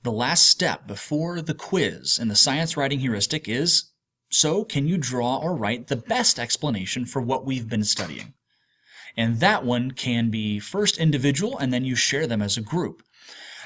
The last step before the quiz in the science writing heuristic is, so can you draw or write the best explanation for what we've been studying? And that one can be first individual, and then you share them as a group.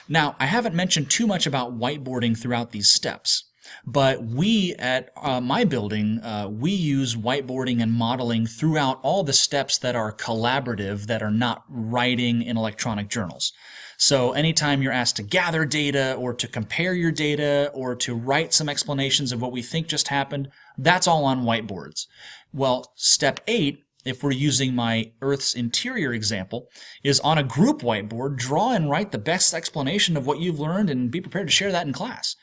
Now, I haven't mentioned too much about whiteboarding throughout these steps, but we at my building, we use whiteboarding and modeling throughout all the steps that are collaborative, that are not writing in electronic journals. So anytime you're asked to gather data or to compare your data or to write some explanations of what we think just happened, that's all on whiteboards. Well, step 8, if we're using my Earth's interior example, is on a group whiteboard, draw and write the best explanation of what you've learned and be prepared to share that in class.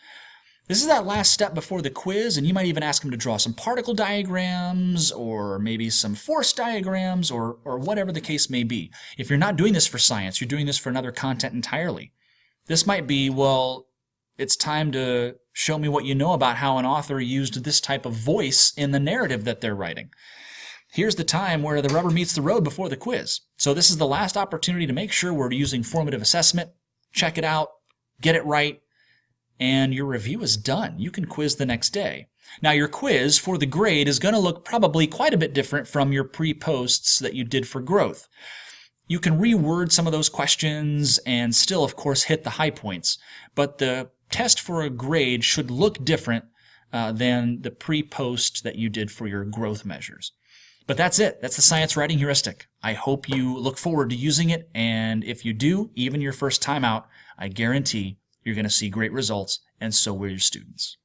This is that last step before the quiz, and you might even ask them to draw some particle diagrams or maybe some force diagrams or whatever the case may be. If you're not doing this for science, you're doing this for another content entirely. This might be, well, it's time to show me what you know about how an author used this type of voice in the narrative that they're writing. Here's the time where the rubber meets the road before the quiz. So this is the last opportunity to make sure we're using formative assessment. Check it out, get it right, and your review is done. You can quiz the next day. Now your quiz for the grade is going to look probably quite a bit different from your pre-posts that you did for growth. You can reword some of those questions and still, of course, hit the high points. But the test for a grade should look different than the pre-post that you did for your growth measures. But that's it. That's the science writing heuristic. I hope you look forward to using it, and if you do, even your first time out, I guarantee you're going to see great results, and so will your students.